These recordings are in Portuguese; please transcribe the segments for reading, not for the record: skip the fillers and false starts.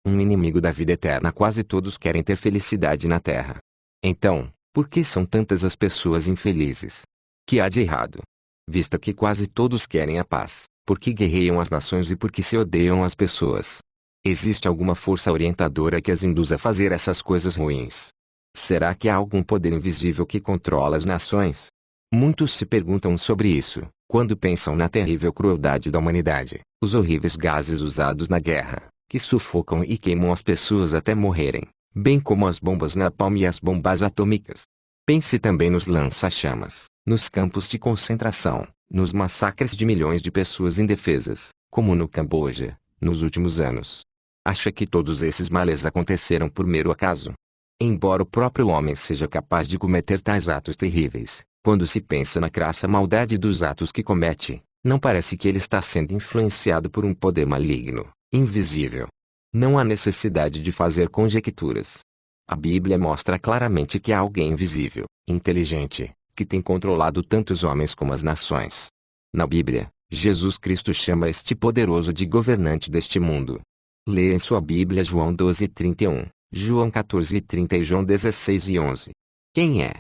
um inimigo da vida eterna. Quase todos querem ter felicidade na terra. Então, por que são tantas as pessoas infelizes? Que há de errado? Vista que quase todos querem a paz, por que guerreiam as nações e por que se odeiam as pessoas? Existe alguma força orientadora que as induz a fazer essas coisas ruins? Será que há algum poder invisível que controla as nações? Muitos se perguntam sobre isso, quando pensam na terrível crueldade da humanidade, os horríveis gases usados na guerra, que sufocam e queimam as pessoas até morrerem, bem como as bombas napalm e as bombas atômicas. Pense também nos lança-chamas, nos campos de concentração, nos massacres de milhões de pessoas indefesas, como no Camboja, nos últimos anos. Acha que todos esses males aconteceram por mero acaso? Embora o próprio homem seja capaz de cometer tais atos terríveis, quando se pensa na crassa maldade dos atos que comete, não parece que ele está sendo influenciado por um poder maligno, invisível. Não há necessidade de fazer conjecturas. A Bíblia mostra claramente que há alguém invisível, inteligente, que tem controlado tanto os homens como as nações. Na Bíblia, Jesus Cristo chama este poderoso de governante deste mundo. Leia em sua Bíblia João 12:31, João 14:30 e João 16:11. Quem é?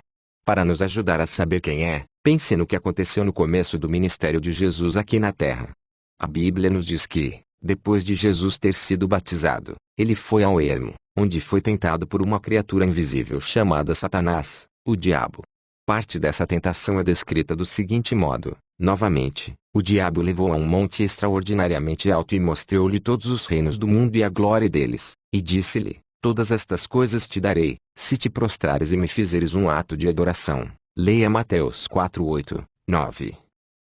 Para nos ajudar a saber quem é, pense no que aconteceu no começo do ministério de Jesus aqui na terra. A Bíblia nos diz que, depois de Jesus ter sido batizado, ele foi ao ermo, onde foi tentado por uma criatura invisível chamada Satanás, o diabo. Parte dessa tentação é descrita do seguinte modo: novamente, o diabo levou a um monte extraordinariamente alto e mostrou-lhe todos os reinos do mundo e a glória deles, e disse-lhe: todas estas coisas te darei, se te prostrares e me fizeres um ato de adoração. Leia Mateus 4:8, 9.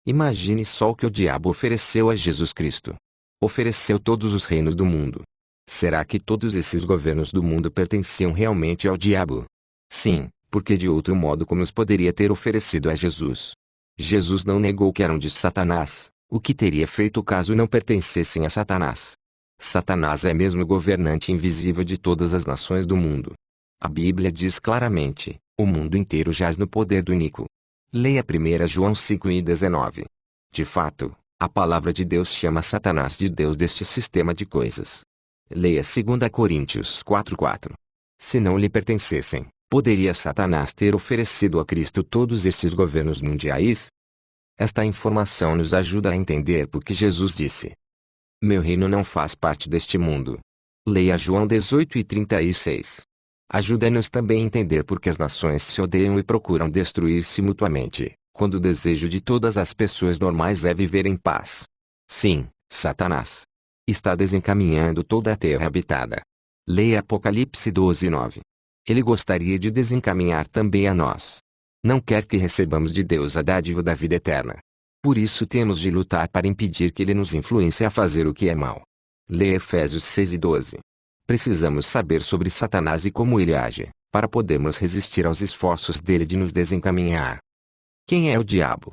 Imagine só o que o diabo ofereceu a Jesus Cristo. Ofereceu todos os reinos do mundo. Será que todos esses governos do mundo pertenciam realmente ao diabo? Sim, porque de outro modo como os poderia ter oferecido a Jesus? Jesus não negou que eram de Satanás, o que teria feito caso não pertencessem a Satanás. Satanás é mesmo o governante invisível de todas as nações do mundo. A Bíblia diz claramente: o mundo inteiro jaz no poder do iníquo. Leia 1 João 5:19. De fato, a palavra de Deus chama Satanás de Deus deste sistema de coisas. Leia 2 Coríntios 4:4. Se não lhe pertencessem, poderia Satanás ter oferecido a Cristo todos estes governos mundiais? Esta informação nos ajuda a entender por que Jesus disse: meu reino não faz parte deste mundo. Leia João 18:36. Ajuda-nos também a entender por que as nações se odeiam e procuram destruir-se mutuamente, quando o desejo de todas as pessoas normais é viver em paz. Sim, Satanás está desencaminhando toda a terra habitada. Leia Apocalipse 12:9. Ele gostaria de desencaminhar também a nós. Não quer que recebamos de Deus a dádiva da vida eterna. Por isso temos de lutar para impedir que ele nos influencie a fazer o que é mal. Leia Efésios 6:12. Precisamos saber sobre Satanás e como ele age, para podermos resistir aos esforços dele de nos desencaminhar. Quem é o diabo?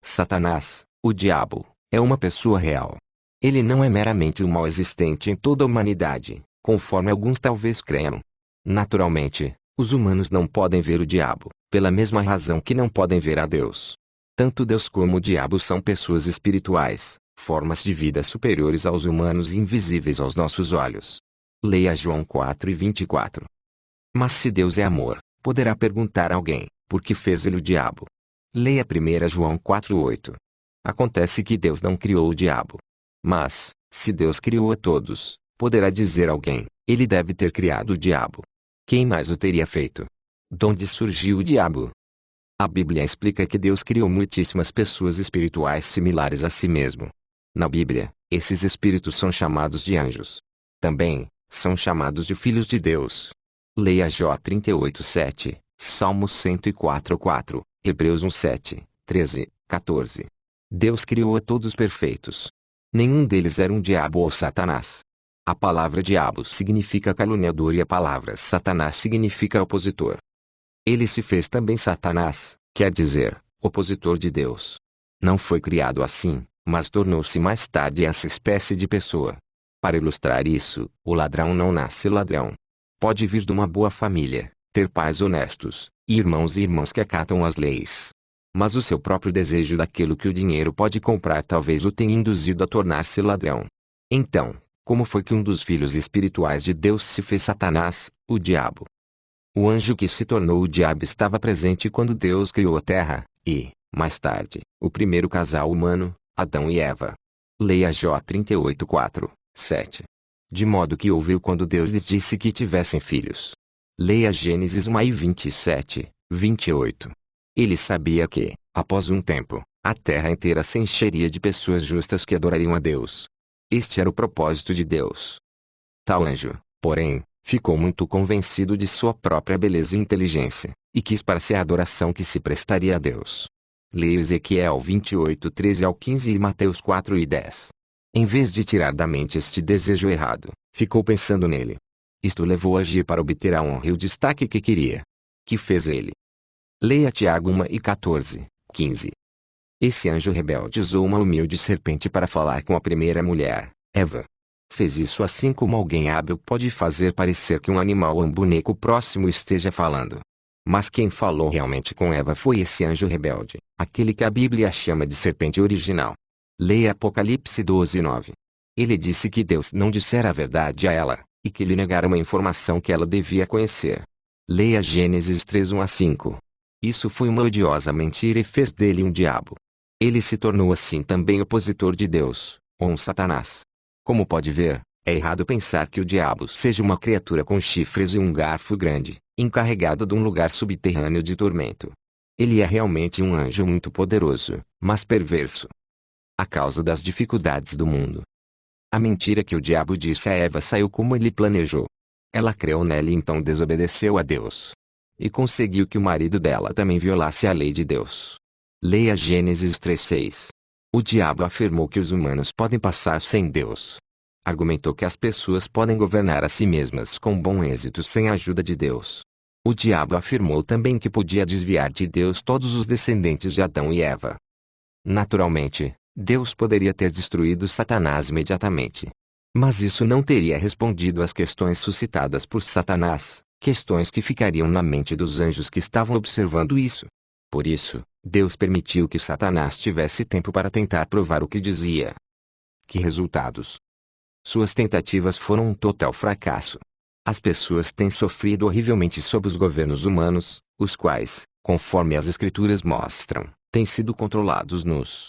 Satanás, o diabo, é uma pessoa real. Ele não é meramente um mal existente em toda a humanidade, conforme alguns talvez creiam. Naturalmente, os humanos não podem ver o diabo, pela mesma razão que não podem ver a Deus. Tanto Deus como o diabo são pessoas espirituais, formas de vida superiores aos humanos e invisíveis aos nossos olhos. Leia João 4:24. Mas se Deus é amor, poderá perguntar a alguém: por que fez ele o diabo? Leia 1 João 4:8. Acontece que Deus não criou o diabo. Mas, se Deus criou a todos, poderá dizer alguém: ele deve ter criado o diabo. Quem mais o teria feito? De onde surgiu o diabo? A Bíblia explica que Deus criou muitíssimas pessoas espirituais similares a si mesmo. Na Bíblia, esses espíritos são chamados de anjos. Também, são chamados de filhos de Deus. Leia Jó 38:7, Salmo 104:4, Hebreus 1:7, 13, 14. Deus criou a todos perfeitos. Nenhum deles era um diabo ou Satanás. A palavra diabo significa caluniador e a palavra Satanás significa opositor. Ele se fez também Satanás, quer dizer, opositor de Deus. Não foi criado assim, mas tornou-se mais tarde essa espécie de pessoa. Para ilustrar isso, o ladrão não nasce ladrão. Pode vir de uma boa família, ter pais honestos, irmãos e irmãs que acatam as leis. Mas o seu próprio desejo daquilo que o dinheiro pode comprar talvez o tenha induzido a tornar-se ladrão. Então, Como foi que um dos filhos espirituais de Deus se fez Satanás, o diabo? O anjo que se tornou o diabo estava presente quando Deus criou a terra, e, mais tarde, o primeiro casal humano, Adão e Eva. Leia Jó 38:4, 7. De modo que ouviu quando Deus lhes disse que tivessem filhos. Leia Gênesis 1 e 27, 28. Ele sabia que, após um tempo, a terra inteira se encheria de pessoas justas que adorariam a Deus. Este era o propósito de Deus. Tal anjo, porém, ficou muito convencido de sua própria beleza e inteligência, e quis para si a adoração que se prestaria a Deus. Leia Ezequiel 28:13 ao 15 e Mateus 4:10. Em vez de tirar da mente este desejo errado, ficou pensando nele. Isto levou a agir para obter a honra e o destaque que queria. Que fez ele? Leia Tiago 1:14, 15. Esse anjo rebelde usou uma humilde serpente para falar com a primeira mulher, Eva. Fez isso assim como alguém hábil pode fazer parecer que um animal ou um boneco próximo esteja falando. Mas quem falou realmente com Eva foi esse anjo rebelde, aquele que a Bíblia chama de serpente original. Leia Apocalipse 12:9. Ele disse que Deus não dissera a verdade a ela, e que lhe negara uma informação que ela devia conhecer. Leia Gênesis 3:1 a 5. Isso foi uma odiosa mentira e fez dele um diabo. Ele se tornou assim também opositor de Deus, ou um Satanás. Como pode ver, é errado pensar que o diabo seja uma criatura com chifres e um garfo grande, encarregado de um lugar subterrâneo de tormento. Ele é realmente um anjo muito poderoso, mas perverso. A causa das dificuldades do mundo. A mentira que o diabo disse a Eva saiu como ele planejou. Ela creu nela e então desobedeceu a Deus. E conseguiu que o marido dela também violasse a lei de Deus. Leia Gênesis 3:6. O diabo afirmou que os humanos podem passar sem Deus. Argumentou que as pessoas podem governar a si mesmas com bom êxito sem a ajuda de Deus. O diabo afirmou também que podia desviar de Deus todos os descendentes de Adão e Eva. Naturalmente, Deus poderia ter destruído Satanás imediatamente. Mas isso não teria respondido às questões suscitadas por Satanás, questões que ficariam na mente dos anjos que estavam observando isso. Por isso, Deus permitiu que Satanás tivesse tempo para tentar provar o que dizia. Que resultados? Suas tentativas foram um total fracasso. As pessoas têm sofrido horrivelmente sob os governos humanos, os quais, conforme as Escrituras mostram, têm sido controlados nos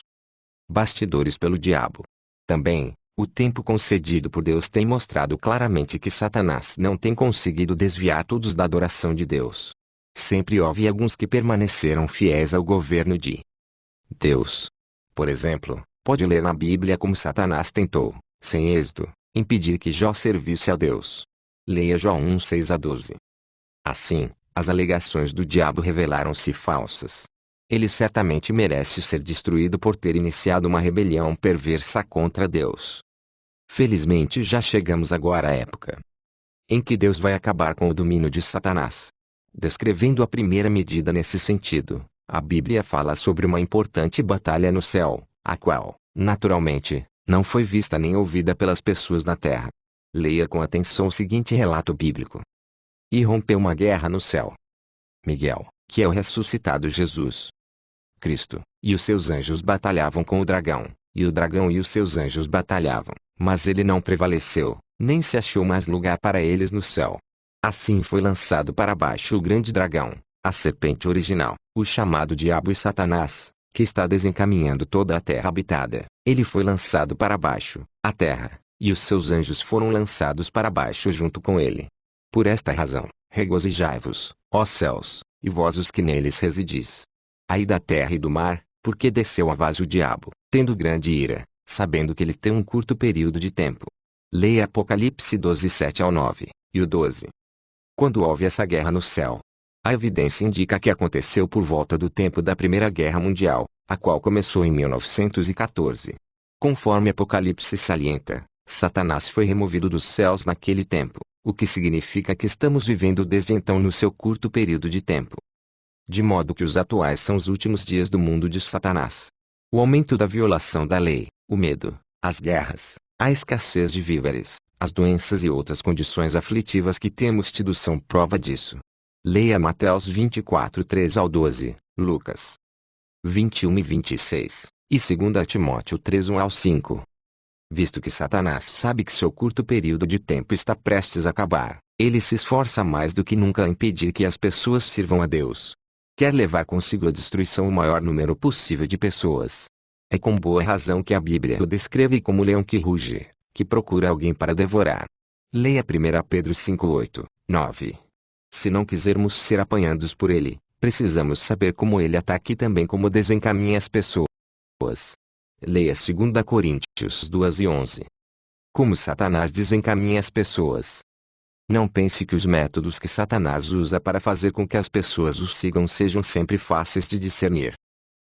bastidores pelo diabo. Também, o tempo concedido por Deus tem mostrado claramente que Satanás não tem conseguido desviar todos da adoração de Deus. Sempre houve alguns que permaneceram fiéis ao governo de Deus. Por exemplo, pode ler na Bíblia como Satanás tentou, sem êxito, impedir que Jó servisse a Deus. Leia Jó 1:6 a 12. Assim, as alegações do diabo revelaram-se falsas. Ele certamente merece ser destruído por ter iniciado uma rebelião perversa contra Deus. Felizmente já chegamos agora à época em que Deus vai acabar com o domínio de Satanás. Descrevendo a primeira medida nesse sentido, a Bíblia fala sobre uma importante batalha no céu, a qual, naturalmente, não foi vista nem ouvida pelas pessoas na terra. Leia com atenção o seguinte relato bíblico. E rompeu uma guerra no céu. Miguel, que é o ressuscitado Jesus Cristo, e os seus anjos batalhavam com o dragão, e o dragão e os seus anjos batalhavam, mas ele não prevaleceu, nem se achou mais lugar para eles no céu. Assim foi lançado para baixo o grande dragão, a serpente original, o chamado Diabo e Satanás, que está desencaminhando toda a terra habitada. Ele foi lançado para baixo, a terra, e os seus anjos foram lançados para baixo junto com ele. Por esta razão, regozijai-vos, ó céus, e vós os que neles residis. Aí da terra e do mar, porque desceu a vós o diabo, tendo grande ira, sabendo que ele tem um curto período de tempo. Leia Apocalipse 12:7 ao 9, e o 12. Quando houve essa guerra no céu, a evidência indica que aconteceu por volta do tempo da Primeira Guerra Mundial, a qual começou em 1914. Conforme Apocalipse salienta, Satanás foi removido dos céus naquele tempo, o que significa que estamos vivendo desde então no seu curto período de tempo. De modo que os atuais são os últimos dias do mundo de Satanás. O aumento da violação da lei, o medo, as guerras, a escassez de víveres, as doenças e outras condições aflitivas que temos tido são prova disso. Leia Mateus 24:3 ao 12, Lucas 21 e 26, e 2 Timóteo 3:1 ao 5. Visto que Satanás sabe que seu curto período de tempo está prestes a acabar, ele se esforça mais do que nunca a impedir que as pessoas sirvam a Deus. Quer levar consigo a destruição o maior número possível de pessoas. É com boa razão que a Bíblia o descreve como um leão que ruge, que procura alguém para devorar. Leia 1 Pedro 5:8, 9. Se não quisermos ser apanhados por ele, precisamos saber como ele ataca e também como desencaminha as pessoas. Leia 2 Coríntios 2:11. Como Satanás desencaminha as pessoas. Não pense que os métodos que Satanás usa para fazer com que as pessoas o sigam sejam sempre fáceis de discernir.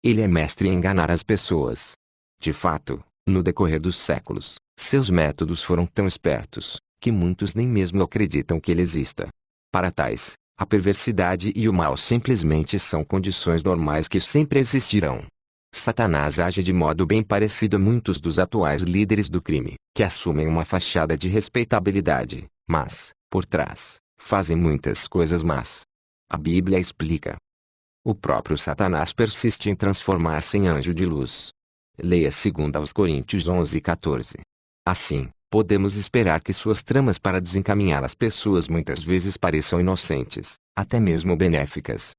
Ele é mestre em enganar as pessoas. De fato, no decorrer dos séculos, seus métodos foram tão espertos, que muitos nem mesmo acreditam que ele exista. Para tais, a perversidade e o mal simplesmente são condições normais que sempre existirão. Satanás age de modo bem parecido a muitos dos atuais líderes do crime, que assumem uma fachada de respeitabilidade, mas, por trás, fazem muitas coisas más. A Bíblia explica. O próprio Satanás persiste em transformar-se em anjo de luz. Leia 2 Coríntios 11:14. Assim, podemos esperar que suas tramas para desencaminhar as pessoas muitas vezes pareçam inocentes, até mesmo benéficas.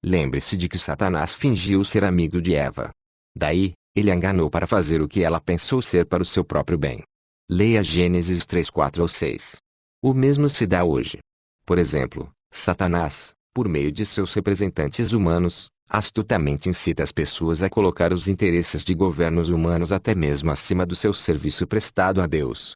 Lembre-se de que Satanás fingiu ser amigo de Eva. Daí, ele a enganou para fazer o que ela pensou ser para o seu próprio bem. Leia Gênesis 3:4-6. O mesmo se dá hoje. Por exemplo, Satanás, por meio de seus representantes humanos, astutamente incita as pessoas a colocar os interesses de governos humanos até mesmo acima do seu serviço prestado a Deus.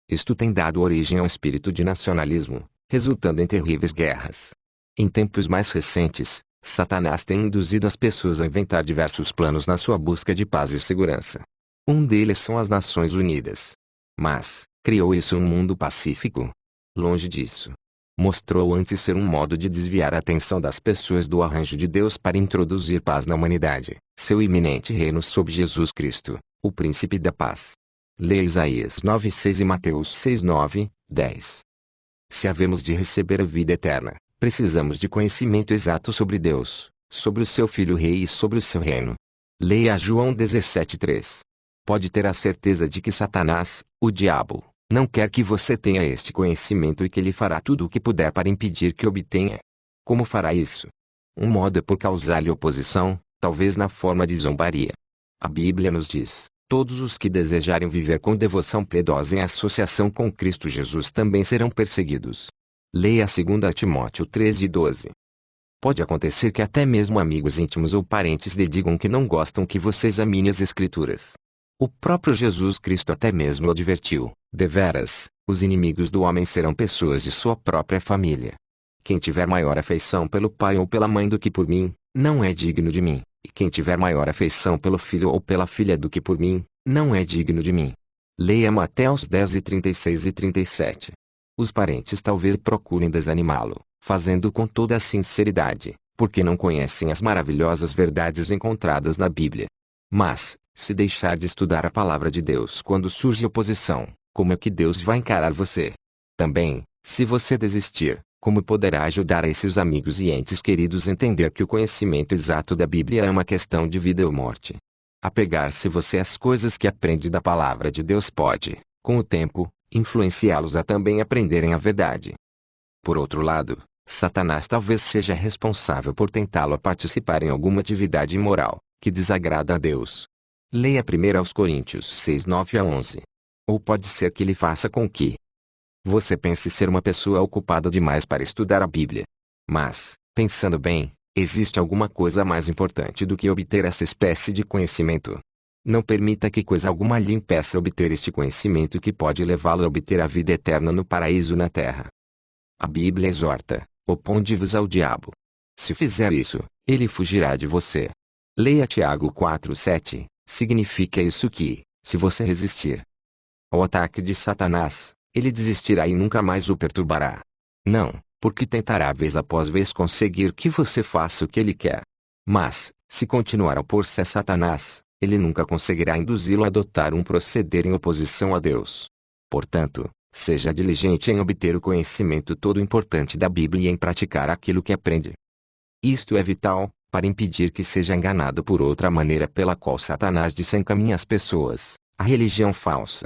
Isto tem dado origem a um espírito de nacionalismo, resultando em terríveis guerras. Em tempos mais recentes, Satanás tem induzido as pessoas a inventar diversos planos na sua busca de paz e segurança. Um deles são as Nações Unidas. Mas, criou isso um mundo pacífico? Longe disso. Mostrou antes ser um modo de desviar a atenção das pessoas do arranjo de Deus para introduzir paz na humanidade, seu iminente reino sob Jesus Cristo, o Príncipe da Paz. Leia Isaías 9:6 e Mateus 6:9, 10. Se havemos de receber a vida eterna, precisamos de conhecimento exato sobre Deus, sobre o seu Filho Rei e sobre o seu reino. Leia João 17:3. Pode ter a certeza de que Satanás, o diabo, não quer que você tenha este conhecimento e que ele fará tudo o que puder para impedir que obtenha. Como fará isso? Um modo é por causar-lhe oposição, talvez na forma de zombaria. A Bíblia nos diz: todos os que desejarem viver com devoção piedosa em associação com Cristo Jesus também serão perseguidos. Leia 2 Timóteo 13:12. Pode acontecer que até mesmo amigos íntimos ou parentes lhe digam que não gostam que você examine as Escrituras. O próprio Jesus Cristo até mesmo advertiu: deveras, os inimigos do homem serão pessoas de sua própria família. Quem tiver maior afeição pelo pai ou pela mãe do que por mim, não é digno de mim, e quem tiver maior afeição pelo filho ou pela filha do que por mim, não é digno de mim. Leia Mateus 10:36 e 37. Os parentes talvez procurem desanimá-lo, fazendo com toda a sinceridade, porque não conhecem as maravilhosas verdades encontradas na Bíblia. Mas, se deixar de estudar a palavra de Deus quando surge oposição, como é que Deus vai encarar você? Também, se você desistir, como poderá ajudar a esses amigos e entes queridos a entender que o conhecimento exato da Bíblia é uma questão de vida ou morte? Apegar-se você às coisas que aprende da palavra de Deus pode, com o tempo, influenciá-los a também aprenderem a verdade. Por outro lado, Satanás talvez seja responsável por tentá-lo a participar em alguma atividade imoral, que desagrada a Deus. Leia 1 Coríntios 6:9-11. Ou pode ser que ele faça com que você pense ser uma pessoa ocupada demais para estudar a Bíblia. Mas, pensando bem, existe alguma coisa mais importante do que obter essa espécie de conhecimento. Não permita que coisa alguma lhe impeça obter este conhecimento que pode levá-lo a obter a vida eterna no paraíso na terra. A Bíblia exorta: oponde-vos ao diabo. Se fizer isso, ele fugirá de você. Leia Tiago 4:7, significa isso que, se você resistir ao ataque de Satanás, ele desistirá e nunca mais o perturbará. Não, porque tentará vez após vez conseguir que você faça o que ele quer. Mas, se continuar a opor-se a Satanás, ele nunca conseguirá induzi-lo a adotar um proceder em oposição a Deus. Portanto, seja diligente em obter o conhecimento todo importante da Bíblia e em praticar aquilo que aprende. Isto é vital, para impedir que seja enganado por outra maneira pela qual Satanás desencaminha as pessoas. A religião falsa.